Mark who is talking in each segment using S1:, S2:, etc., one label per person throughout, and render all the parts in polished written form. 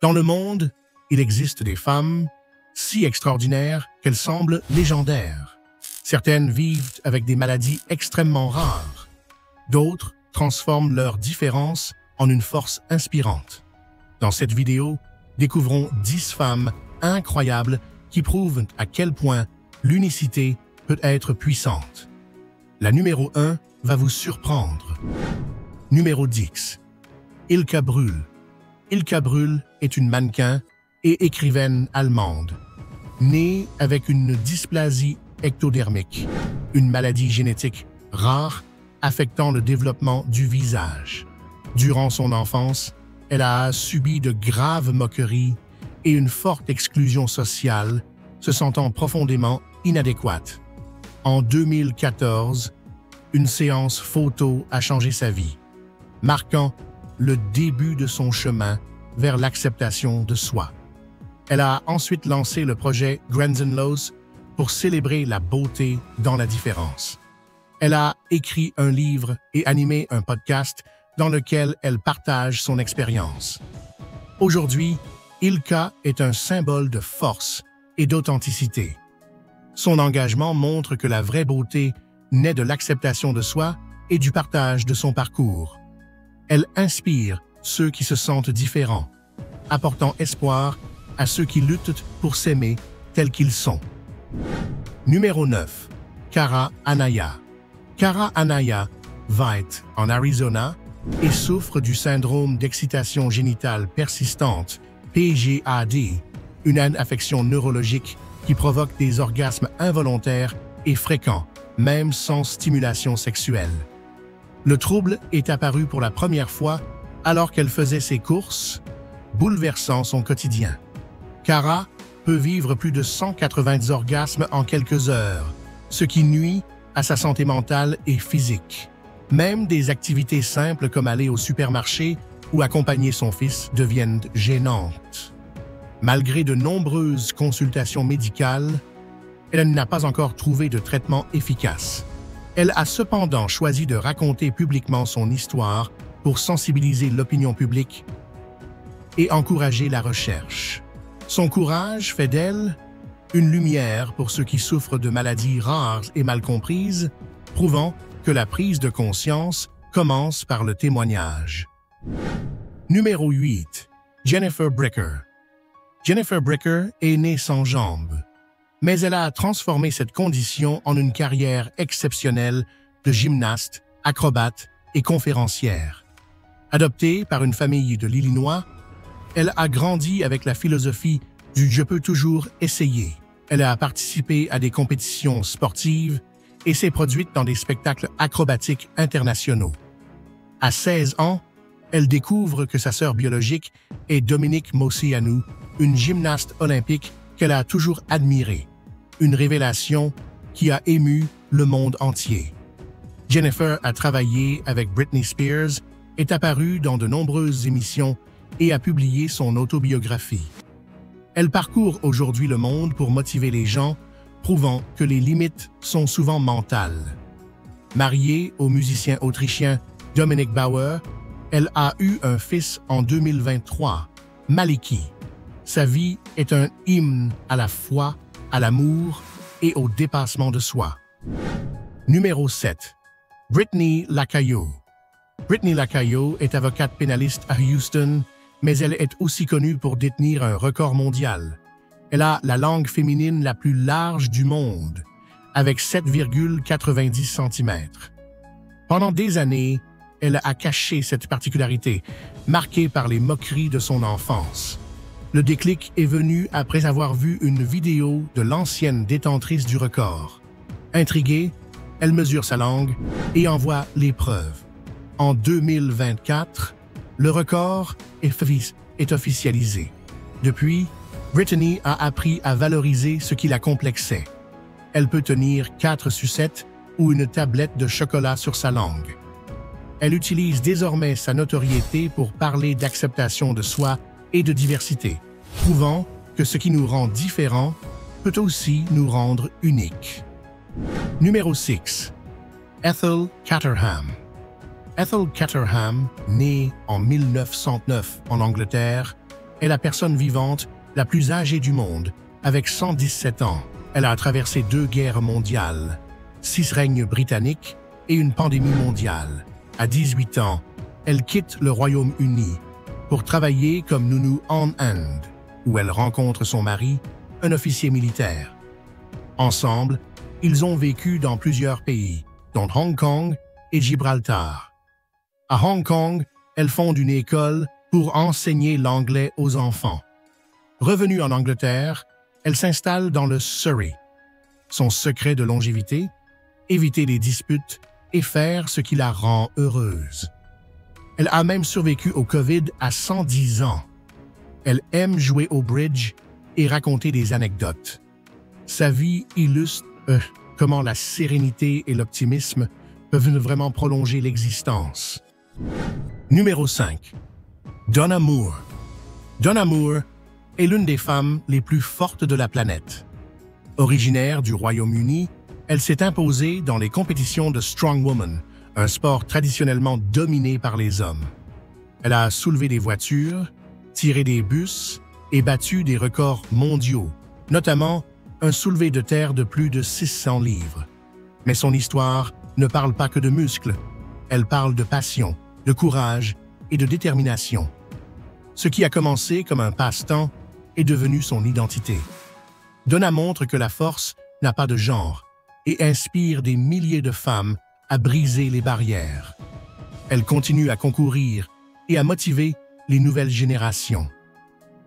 S1: Dans le monde, il existe des femmes si extraordinaires qu'elles semblent légendaires. Certaines vivent avec des maladies extrêmement rares. D'autres transforment leurs différences en une force inspirante. Dans cette vidéo, découvrons 10 femmes incroyables qui prouvent à quel point l'unicité peut être puissante. La numéro 1 va vous surprendre. Numéro 10. Ilka Brühl. Ilka Brühl est une mannequin et écrivaine allemande, née avec une dysplasie ectodermique, une maladie génétique rare affectant le développement du visage. Durant son enfance, elle a subi de graves moqueries et une forte exclusion sociale, se sentant profondément inadéquate. En 2014, une séance photo a changé sa vie, marquant le début de son chemin vers l'acceptation de soi. Elle a ensuite lancé le projet Grenzenlos pour célébrer la beauté dans la différence. Elle a écrit un livre et animé un podcast dans lequel elle partage son expérience. Aujourd'hui, Ilka est un symbole de force et d'authenticité. Son engagement montre que la vraie beauté naît de l'acceptation de soi et du partage de son parcours. Elle inspire ceux qui se sentent différents, apportant espoir à ceux qui luttent pour s'aimer tels qu'ils sont. Numéro 9. Cara Anaya. Cara Anaya vit en Arizona et souffre du syndrome d'excitation génitale persistante, PGAD, une affection neurologique qui provoque des orgasmes involontaires et fréquents, même sans stimulation sexuelle. Le trouble est apparu pour la première fois alors qu'elle faisait ses courses, bouleversant son quotidien. Cara peut vivre plus de 190 orgasmes en quelques heures, ce qui nuit à sa santé mentale et physique. Même des activités simples comme aller au supermarché ou accompagner son fils deviennent gênantes. Malgré de nombreuses consultations médicales, elle n'a pas encore trouvé de traitement efficace. Elle a cependant choisi de raconter publiquement son histoire pour sensibiliser l'opinion publique et encourager la recherche. Son courage fait d'elle une lumière pour ceux qui souffrent de maladies rares et mal comprises, prouvant que la prise de conscience commence par le témoignage. Numéro 8. Jennifer Bricker. Jennifer Bricker est née sans jambes, mais elle a transformé cette condition en une carrière exceptionnelle de gymnaste, acrobate et conférencière. Adoptée par une famille de l'Illinois, elle a grandi avec la philosophie du « je peux toujours essayer ». Elle a participé à des compétitions sportives et s'est produite dans des spectacles acrobatiques internationaux. À 16 ans, elle découvre que sa sœur biologique est Dominique Moceanu, une gymnaste olympique qu'elle a toujours admirée. Une révélation qui a ému le monde entier. Jennifer a travaillé avec Britney Spears, est apparue dans de nombreuses émissions et a publié son autobiographie. Elle parcourt aujourd'hui le monde pour motiver les gens, prouvant que les limites sont souvent mentales. Mariée au musicien autrichien Dominic Bauer, elle a eu un fils en 2023, Maliki. Sa vie est un hymne à la foi, à l'amour et au dépassement de soi. Numéro 7. Brittany Lacayo. Brittany Lacayo est avocate pénaliste à Houston, mais elle est aussi connue pour détenir un record mondial. Elle a la langue féminine la plus large du monde, avec 7,90 cm. Pendant des années, elle a caché cette particularité, marquée par les moqueries de son enfance. Le déclic est venu après avoir vu une vidéo de l'ancienne détentrice du record. Intriguée, elle mesure sa langue et envoie les preuves. En 2024, le record est officialisé. Depuis, Brittany a appris à valoriser ce qui la complexait. Elle peut tenir 4 sucettes ou une tablette de chocolat sur sa langue. Elle utilise désormais sa notoriété pour parler d'acceptation de soi et de diversité, prouvant que ce qui nous rend différents peut aussi nous rendre uniques. Numéro 6. Ethel Caterham. Ethel Caterham, née en 1909 en Angleterre, est la personne vivante la plus âgée du monde, avec 117 ans. Elle a traversé 2 guerres mondiales, 6 règnes britanniques et une pandémie mondiale. À 18 ans, elle quitte le Royaume-Uni pour travailler comme nounou en Inde, où elle rencontre son mari, un officier militaire. Ensemble, ils ont vécu dans plusieurs pays, dont Hong Kong et Gibraltar. À Hong Kong, elle fonde une école pour enseigner l'anglais aux enfants. Revenue en Angleterre, elle s'installe dans le Surrey. Son secret de longévité? Éviter les disputes et faire ce qui la rend heureuse. Elle a même survécu au COVID à 110 ans. Elle aime jouer au bridge et raconter des anecdotes. Sa vie illustre comment la sérénité et l'optimisme peuvent vraiment prolonger l'existence. Numéro 5. Donna Moore. Donna Moore est l'une des femmes les plus fortes de la planète. Originaire du Royaume-Uni, elle s'est imposée dans les compétitions de Strongwoman, un sport traditionnellement dominé par les hommes. Elle a soulevé des voitures, tiré des bus et battu des records mondiaux, notamment un soulevé de terre de plus de 600 livres. Mais son histoire ne parle pas que de muscles, elle parle de passion, de courage et de détermination. Ce qui a commencé comme un passe-temps est devenu son identité. Donna montre que la force n'a pas de genre et inspire des milliers de femmes à briser les barrières. Elle continue à concourir et à motiver les nouvelles générations.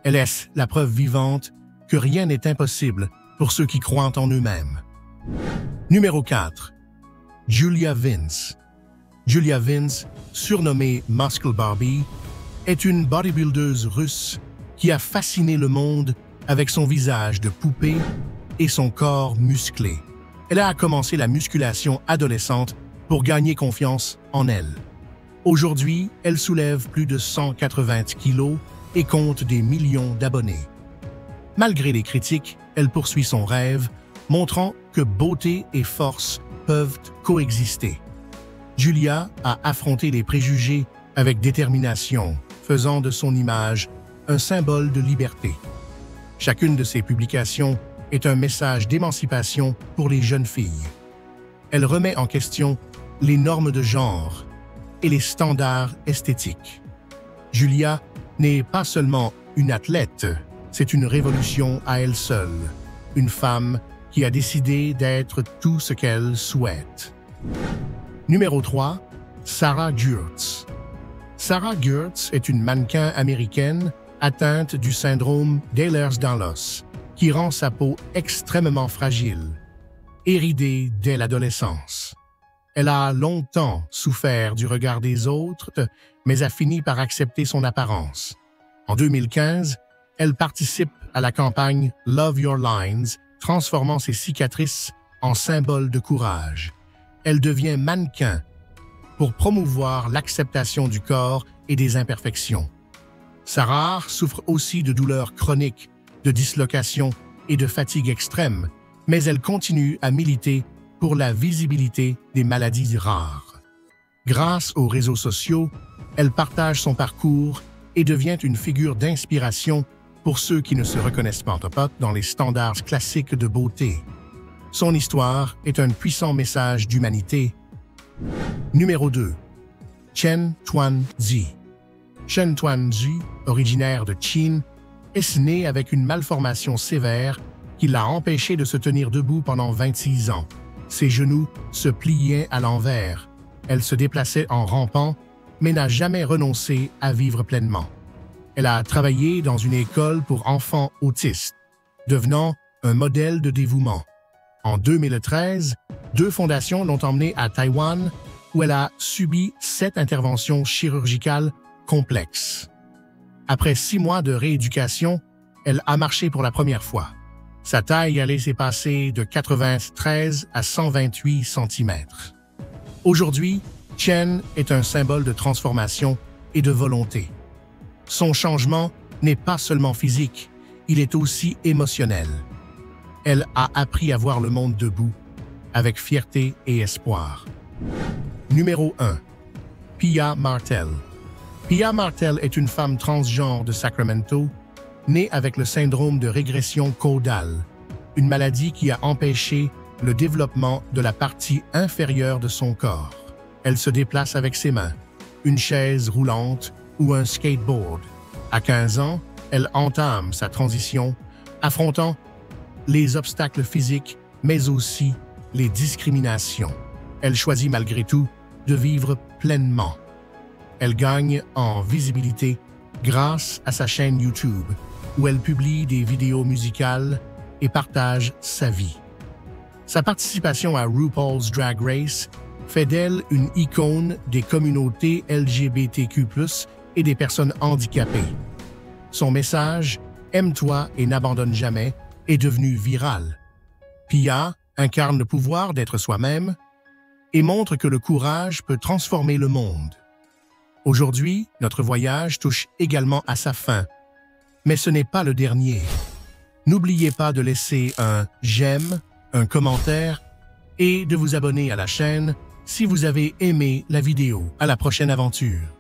S1: Elle est la preuve vivante que rien n'est impossible pour ceux qui croient en eux-mêmes. Numéro 4. Julia Vince. Julia Vince, surnommée Muscle Barbie, est une bodybuildeuse russe qui a fasciné le monde avec son visage de poupée et son corps musclé. Elle a commencé la musculation adolescente pour gagner confiance en elle. Aujourd'hui, elle soulève plus de 180 kilos et compte des millions d'abonnés. Malgré les critiques, elle poursuit son rêve, montrant que beauté et force peuvent coexister. Julia a affronté les préjugés avec détermination, faisant de son image un symbole de liberté. Chacune de ses publications est un message d'émancipation pour les jeunes filles. Elle remet en question les normes de genre et les standards esthétiques. Julia n'est pas seulement une athlète, c'est une révolution à elle seule, une femme qui a décidé d'être tout ce qu'elle souhaite. Numéro 3. Sarah Gurtz. Sarah Gurtz est une mannequin américaine atteinte du syndrome d'Ehlers-Danlos, qui rend sa peau extrêmement fragile, éridée dès l'adolescence. Elle a longtemps souffert du regard des autres, mais a fini par accepter son apparence. En 2015, elle participe à la campagne Love Your Lines, transformant ses cicatrices en symbole de courage. Elle devient mannequin pour promouvoir l'acceptation du corps et des imperfections. Sarah souffre aussi de douleurs chroniques, de dislocations et de fatigue extrême, mais elle continue à militer pour la visibilité des maladies rares. Grâce aux réseaux sociaux, elle partage son parcours et devient une figure d'inspiration pour ceux qui ne se reconnaissent pas dans les standards classiques de beauté. Son histoire est un puissant message d'humanité. Numéro 2. Chen Tuanzi. Chen Tuanzi, originaire de Chine, est née avec une malformation sévère qui l'a empêchée de se tenir debout pendant 26 ans. Ses genoux se pliaient à l'envers. Elle se déplaçait en rampant, mais n'a jamais renoncé à vivre pleinement. Elle a travaillé dans une école pour enfants autistes, devenant un modèle de dévouement. En 2013, 2 fondations l'ont emmenée à Taïwan, où elle a subi 7 interventions chirurgicales complexes. Après 6 mois de rééducation, elle a marché pour la première fois. Sa taille a laissé passer de 93 à 128 cm. Aujourd'hui, Chen est un symbole de transformation et de volonté. Son changement n'est pas seulement physique, il est aussi émotionnel. Elle a appris à voir le monde debout, avec fierté et espoir. Numéro 1. Pia Martel. Pia Martel est une femme transgenre de Sacramento née avec le syndrome de régression caudale, une maladie qui a empêché le développement de la partie inférieure de son corps. Elle se déplace avec ses mains, une chaise roulante ou un skateboard. À 15 ans, elle entame sa transition, affrontant les obstacles physiques, mais aussi les discriminations. Elle choisit malgré tout de vivre pleinement. Elle gagne en visibilité grâce à sa chaîne YouTube, où elle publie des vidéos musicales et partage sa vie. Sa participation à RuPaul's Drag Race fait d'elle une icône des communautés LGBTQ+, et des personnes handicapées. Son message « Aime-toi et n'abandonne jamais » est devenu viral. Pia incarne le pouvoir d'être soi-même et montre que le courage peut transformer le monde. Aujourd'hui, notre voyage touche également à sa fin, mais ce n'est pas le dernier. N'oubliez pas de laisser un j'aime, un commentaire et de vous abonner à la chaîne si vous avez aimé la vidéo. À la prochaine aventure!